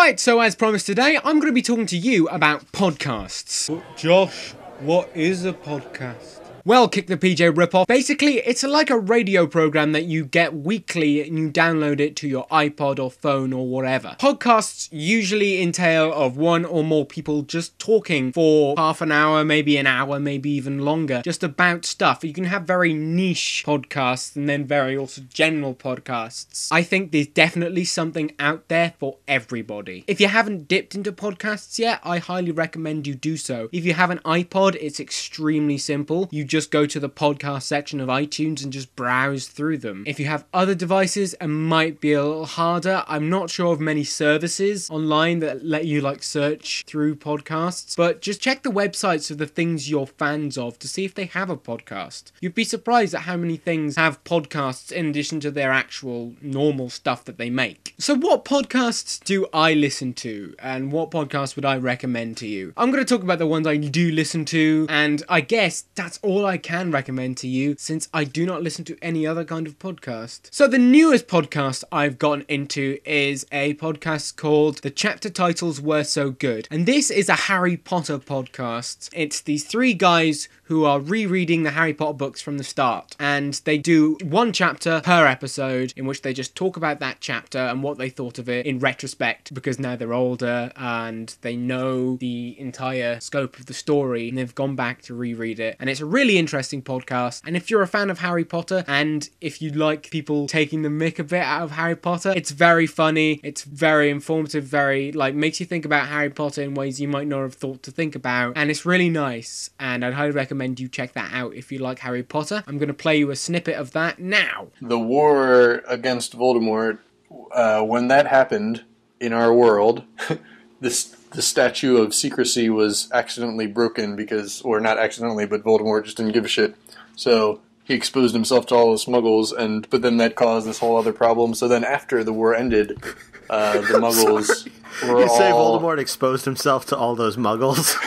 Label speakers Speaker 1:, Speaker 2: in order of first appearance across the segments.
Speaker 1: Right, so as promised today, I'm going to be talking to you about podcasts.
Speaker 2: Josh, what is a podcast?
Speaker 1: Well, kick the PJ ripoff. Basically, it's like a radio program that you get weekly and you download it to your iPod or phone or whatever. Podcasts usually entail of one or more people just talking for half an hour, maybe an hour, maybe even longer, just about stuff. You can have very niche podcasts and then very also general podcasts. I think there's definitely something out there for everybody. If you haven't dipped into podcasts yet, I highly recommend you do so. If you have an iPod, it's extremely simple. You just go to the podcast section of iTunes and just browse through them. If you have other devices, it might be a little harder. I'm not sure of many services online that let you search through podcasts, but just check the websites of the things you're fans of to see if they have a podcast. You'd be surprised at how many things have podcasts in addition to their actual normal stuff that they make. So what podcasts do I listen to, and what podcasts would I recommend to you? I'm going to talk about the ones I do listen to, and I guess that's all I can recommend to you, since I do not listen to any other kind of podcast. So the newest podcast I've gotten into is a podcast called The Chapter Titles Were So Good, and this is a Harry Potter podcast. It's these three guys who are rereading the Harry Potter books from the start, and they do one chapter per episode in which they just talk about that chapter and what they thought of it in retrospect, because now they're older and they know the entire scope of the story and they've gone back to reread it. And it's a really interesting podcast, and if you're a fan of Harry Potter and if you like people taking the mick a bit out of Harry Potter, it's very funny, it's very informative, very makes you think about Harry Potter in ways you might not have thought to think about, and it's really nice, and I'd highly recommend you check that out if you like Harry Potter. I'm going to play you a snippet of that now.
Speaker 3: The war against Voldemort, when that happened in our world, the statue of secrecy was accidentally broken or not accidentally, but Voldemort just didn't give a shit. So he exposed himself to all the Muggles, but then that caused this whole other problem. So then after the war ended, the Muggles were
Speaker 4: You say Voldemort exposed himself to all those Muggles?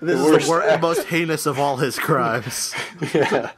Speaker 4: This is the most heinous of all his crimes.
Speaker 3: Yeah.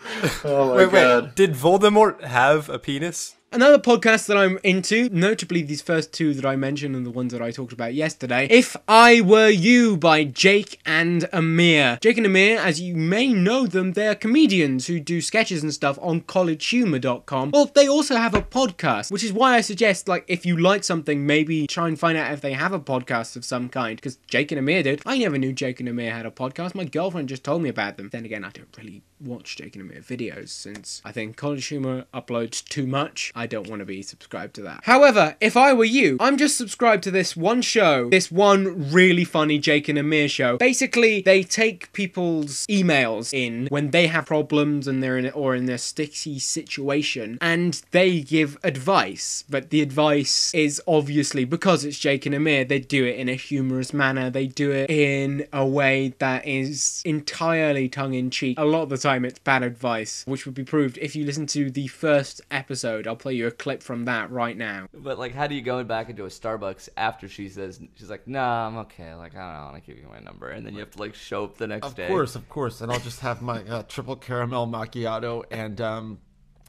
Speaker 3: Oh my God.
Speaker 2: Wait. Did Voldemort have a penis?
Speaker 1: Another podcast that I'm into, notably these first two that I mentioned and the ones that I talked about yesterday, If I Were You by Jake and Amir. Jake and Amir, as you may know them, they're comedians who do sketches and stuff on collegehumor.com. Well, they also have a podcast, which is why I suggest, if you like something, maybe try and find out if they have a podcast of some kind, because Jake and Amir did. I never knew Jake and Amir had a podcast. My girlfriend just told me about them. Then again, I don't really watch Jake and Amir videos, since I think College Humor uploads too much. I don't want to be subscribed to that. However, if I were you, I'm just subscribed to this one show, this one really funny Jake and Amir show. Basically, they take people's emails in when they have problems and they're in a sticky situation, and they give advice. But the advice is obviously, because it's Jake and Amir, they do it in a humorous manner. They do it in a way that is entirely tongue-in-cheek. A lot of the time, it's bad advice, which would be proved if you listen to the first episode. I'll play you a clip from that right now.
Speaker 5: But how do you go back into a Starbucks after she's like, nah, I'm okay, I don't want to give you my number, and then you have to show up the next day.
Speaker 4: Of course, and I'll just have my triple caramel macchiato, and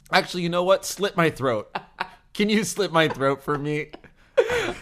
Speaker 4: actually, you know what? Slit my throat. Can you slit my throat for me?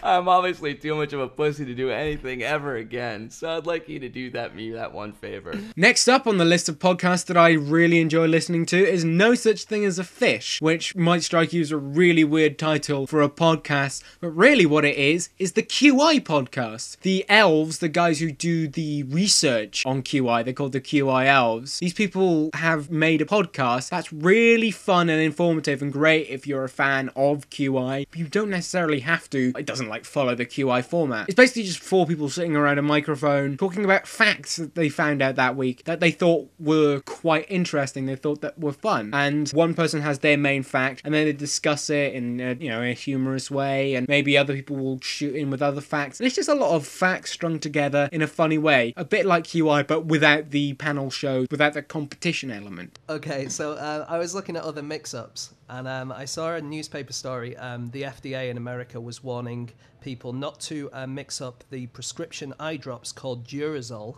Speaker 5: I'm obviously too much of a pussy to do anything ever again, so I'd like you to do me that one favor.
Speaker 1: Next up on the list of podcasts that I really enjoy listening to is No Such Thing as a Fish, which might strike you as a really weird title for a podcast, but really what it is the QI podcast. The elves, the guys who do the research on QI, they're called the QI elves. These people have made a podcast that's really fun and informative and great if you're a fan of QI. You don't necessarily have to. It doesn't follow the QI format. It's basically just four people sitting around a microphone talking about facts that they found out that week that they thought were quite interesting, they thought that were fun. And one person has their main fact, and then they discuss it in a humorous way, and maybe other people will shoot in with other facts. And it's just a lot of facts strung together in a funny way. A bit like QI, but without the panel show, without the competition element.
Speaker 6: Okay, so I was looking at other mix-ups, and I saw a newspaper story. The FDA in America was warning people not to mix up the prescription eye drops called Durezol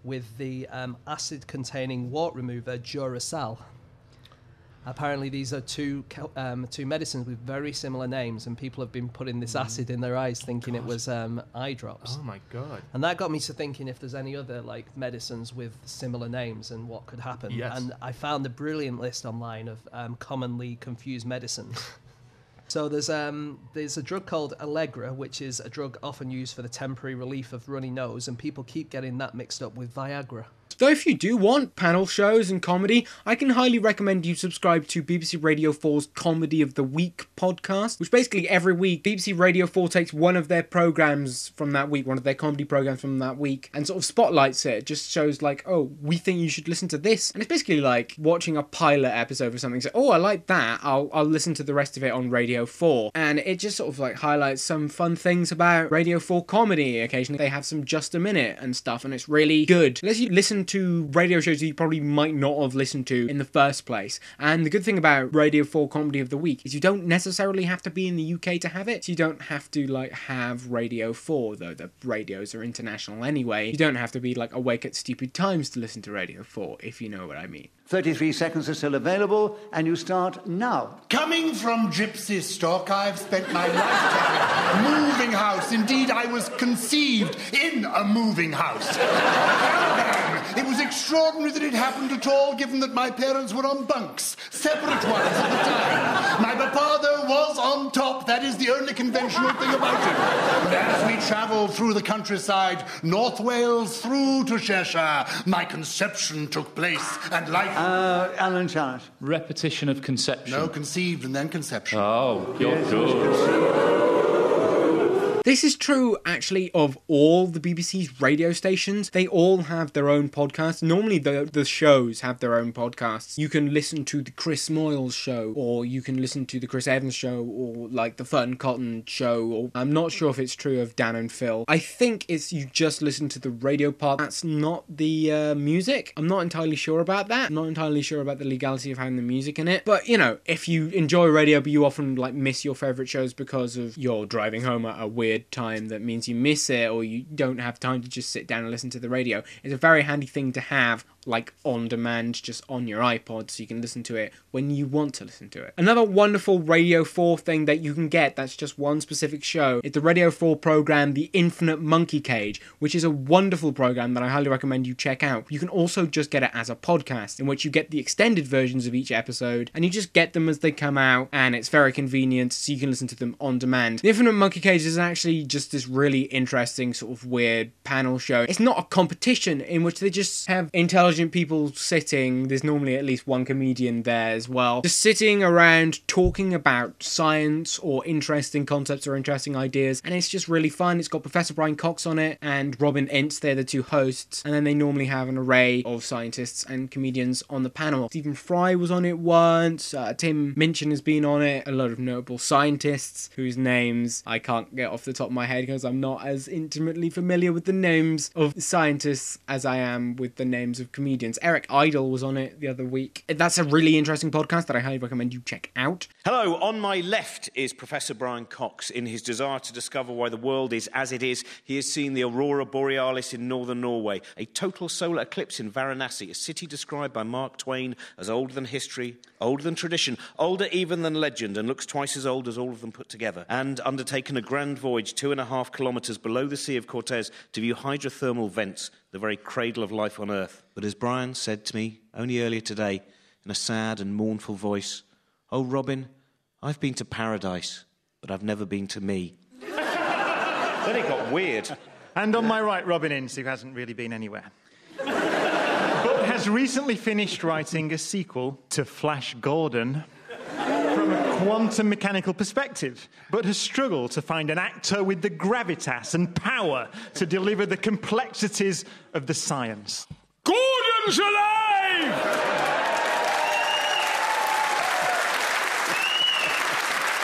Speaker 6: with the acid-containing wart remover Duracell. Apparently, these are two medicines with very similar names, and people have been putting this acid in their eyes, thinking it was eye drops.
Speaker 7: Oh my god!
Speaker 6: And that got me to thinking if there's any other like medicines with similar names and what could happen.
Speaker 7: Yes.
Speaker 6: And I found a brilliant list online of commonly confused medicines. So there's a drug called Allegra, which is a drug often used for the temporary relief of runny nose, and people keep getting that mixed up with Viagra.
Speaker 1: Though if you do want panel shows and comedy, I can highly recommend you subscribe to BBC Radio 4's Comedy of the Week podcast, which basically every week BBC Radio 4 takes one of their programmes from that week, one of their comedy programmes from that week, and sort of spotlights it. It just shows like, oh, we think you should listen to this. And it's basically like watching a pilot episode or something. So, oh, I like that. I'll listen to the rest of it on Radio 4. And it just sort of like highlights some fun things about Radio 4 comedy. Occasionally they have some Just a Minute and stuff, and it's really good. Unless you listen to radio shows that you probably might not have listened to in the first place. And the good thing about Radio 4 Comedy of the Week is you don't necessarily have to be in the UK to have it. So you don't have to like have Radio 4, though the radios are international anyway. You don't have to be like awake at stupid times to listen to Radio 4, if you know what I mean.
Speaker 8: 33 seconds are still available, and you start now.
Speaker 9: Coming from gypsy stock, I've spent my lifetime moving house. Indeed, I was conceived in a moving house. It was extraordinary that it happened at all, given that my parents were on bunks, separate ones at the time. My papa, though, was on top. That is the only conventional thing about him. And as we travelled through the countryside, North Wales through to Cheshire, my conception took place, and life...
Speaker 8: Alan Charlotte.
Speaker 10: Repetition of conception.
Speaker 9: No, conceived and then conception.
Speaker 10: Oh, you're good.
Speaker 1: This is true, actually, of all the BBC's radio stations. They all have their own podcasts. Normally, the shows have their own podcasts. You can listen to the Chris Moyles show, or you can listen to the Chris Evans show, or like the Fun Cotton show. Or I'm not sure if it's true of Dan and Phil. I think it's you just listen to the radio part. That's not the music. I'm not entirely sure about that. I'm not entirely sure about the legality of having the music in it. But, you know, if you enjoy radio, but you often like miss your favourite shows because of you're driving home at a weird time that means you miss it, or you don't have time to just sit down and listen to the radio, it's a very handy thing to have like on demand, just on your iPod, so you can listen to it when you want to listen to it. Another wonderful Radio 4 thing that you can get that's just one specific show is the Radio 4 program The Infinite Monkey Cage, which is a wonderful program that I highly recommend you check out. You can also just get it as a podcast, in which you get the extended versions of each episode, and you just get them as they come out, and it's very convenient, so you can listen to them on demand. The Infinite Monkey Cage is actually just this really interesting sort of weird panel show. It's not a competition in which they just have intelligent people sitting, there's normally at least one comedian there as well, just sitting around talking about science or interesting concepts or interesting ideas, and it's just really fun. It's got Professor Brian Cox on it and Robin Ince, they're the two hosts, and then they normally have an array of scientists and comedians on the panel. Stephen Fry was on it once, Tim Minchin has been on it, a lot of notable scientists whose names I can't get off the top of my head because I'm not as intimately familiar with the names of scientists as I am with the names of comedians. Eric Idle was on it the other week. That's a really interesting podcast that I highly recommend you check out.
Speaker 11: Hello, on my left is Professor Brian Cox. In his desire to discover why the world is as it is, he has seen the Aurora Borealis in northern Norway, a total solar eclipse in Varanasi, a city described by Mark Twain as older than history, older than tradition, older even than legend, and looks twice as old as all of them put together, and undertaken a grand voyage 2.5 kilometres below the Sea of Cortez to view hydrothermal vents, the very cradle of life on Earth. But as Brian said to me only earlier today, in a sad and mournful voice, "Oh, Robin, I've been to paradise, but I've never been to me." Then it got weird.
Speaker 12: And on my right, Robin Ince, who hasn't really been anywhere, but has recently finished writing a sequel to Flash Gordon from a quantum mechanical perspective, but has struggled to find an actor with the gravitas and power to deliver the complexities of the science.
Speaker 13: Gordon's alive!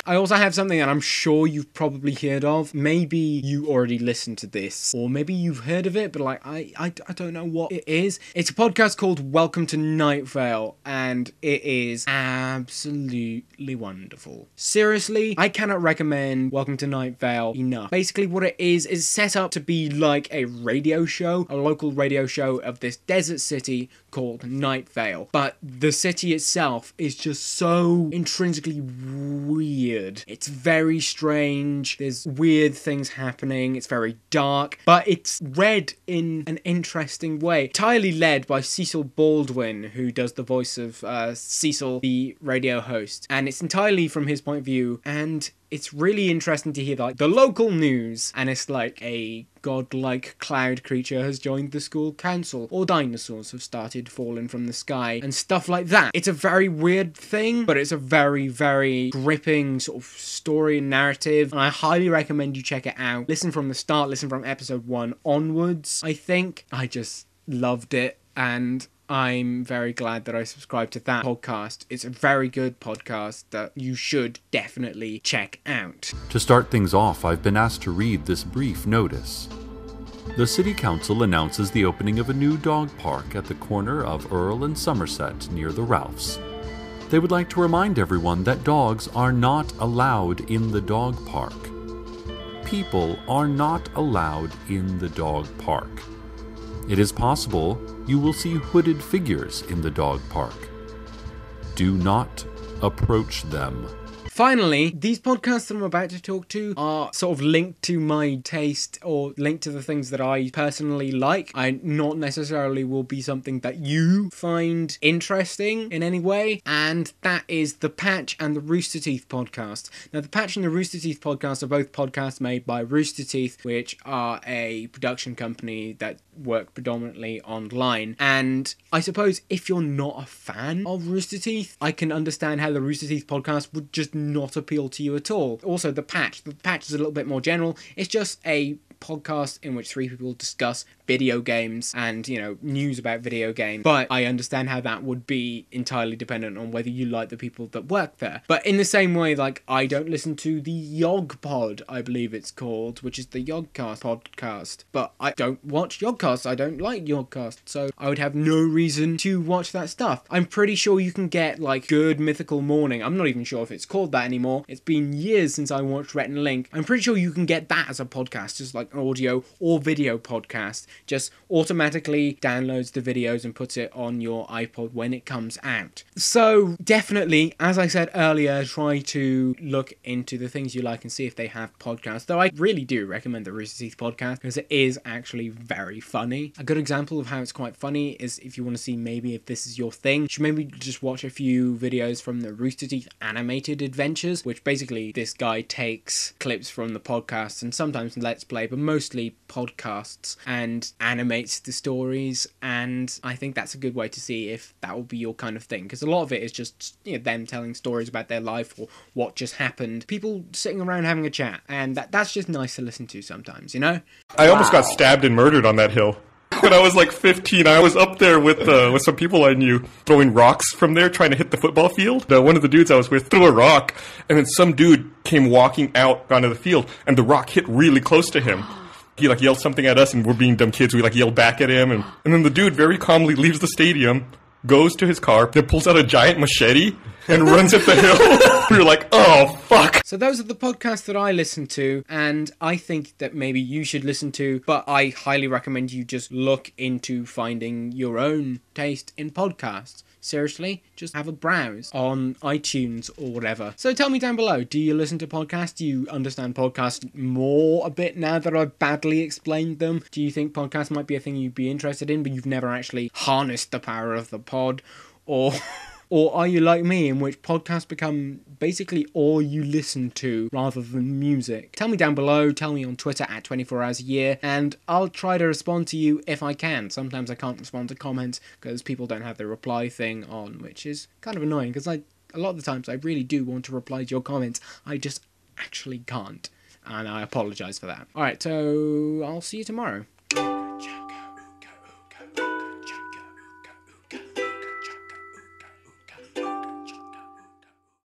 Speaker 1: I also have something that I'm sure you've probably heard of. Maybe you already listened to this, or maybe you've heard of it, but like I don't know what it is. It's a podcast called Welcome to Night Vale, and it is absolutely wonderful. Seriously, I cannot recommend Welcome to Night Vale enough. Basically what it is set up to be like a radio show, a local radio show of this desert city called Night Vale. But the city itself is just so intrinsically weird. It's very strange. There's weird things happening. It's very dark, but it's read in an interesting way. Entirely led by Cecil Baldwin, who does the voice of Cecil, the radio host. And it's entirely from his point of view, and it's really interesting to hear like the local news, and it's like a godlike cloud creature has joined the school council, or dinosaurs have started falling from the sky, and stuff like that. It's a very weird thing, but it's a very, very gripping sort of story and narrative, and I highly recommend you check it out. Listen from the start, listen from episode 1 onwards. I think I just loved it, and I'm very glad that I subscribed to that podcast. It's a very good podcast that you should definitely check out.
Speaker 7: To start things off, I've been asked to read this brief notice. The City Council announces the opening of a new dog park at the corner of Earl and Somerset near the Ralphs. They would like to remind everyone that dogs are not allowed in the dog park. People are not allowed in the dog park. It is possible you will see hooded figures in the dog park. Do not approach them.
Speaker 1: Finally, these podcasts that I'm about to talk to are sort of linked to my taste, or linked to the things that I personally like. I not necessarily will be something that you find interesting in any way, and that is The Patch and the Rooster Teeth podcast. Now, The Patch and the Rooster Teeth podcast are both podcasts made by Rooster Teeth, which are a production company that work predominantly online. And I suppose if you're not a fan of Rooster Teeth, I can understand how the Rooster Teeth podcast would just not appeal to you at all. Also, The Patch is a little bit more general. It's just a podcast in which 3 people discuss video games and, you know, news about video games. But I understand how that would be entirely dependent on whether you like the people that work there. But in the same way, like, I don't listen to the Yog Pod, I believe it's called, which is the Yogcast podcast. But I don't watch Yogcasts. I don't like Yogcasts. So I would have no reason to watch that stuff. I'm pretty sure you can get, like, Good Mythical Morning. I'm not even sure if it's called that anymore. It's been years since I watched Rhett and Link. I'm pretty sure you can get that as a podcast, just like an audio or video podcast. Just automatically downloads the videos and puts it on your iPod when it comes out. So definitely, as I said earlier, try to look into the things you like and see if they have podcasts. Though I really do recommend the Rooster Teeth podcast because it is actually very funny. A good example of how it's quite funny is if you want to see maybe if this is your thing, you should maybe just watch a few videos from the Rooster Teeth animated adventures, which basically this guy takes clips from the podcasts and sometimes Let's Play, but mostly podcasts, and animates the stories. And I think that's a good way to see if that will be your kind of thing, because a lot of it is just, you know, them telling stories about their life or what just happened, people sitting around having a chat, and that's just nice to listen to sometimes, you know?
Speaker 13: I almost got stabbed and murdered on that hill. When I was like 15, I was up there with some people I knew throwing rocks from there, trying to hit the football field. One of the dudes I was with threw a rock, and then some dude came walking out onto the field, and the rock hit really close to him. He like yelled something at us, and we're being dumb kids. We like yelled back at him, and then the dude very calmly leaves the stadium, goes to his car, then pulls out a giant machete and runs up the hill. We were like, oh, fuck.
Speaker 1: So those are the podcasts that I listen to, and I think that maybe you should listen to, but I highly recommend you just look into finding your own taste in podcasts. Seriously, just have a browse on iTunes or whatever. So tell me down below, do you listen to podcasts? Do you understand podcasts more a bit now that I've badly explained them? Do you think podcasts might be a thing you'd be interested in, but you've never actually harnessed the power of the pod? Or are you like me, in which podcasts become basically all you listen to rather than music? Tell me down below, tell me on Twitter at 24 hours a year, and I'll try to respond to you if I can. Sometimes I can't respond to comments because people don't have the reply thing on, which is kind of annoying because a lot of the times I really do want to reply to your comments. I just actually can't, and I apologise for that. Alright, so I'll see you tomorrow.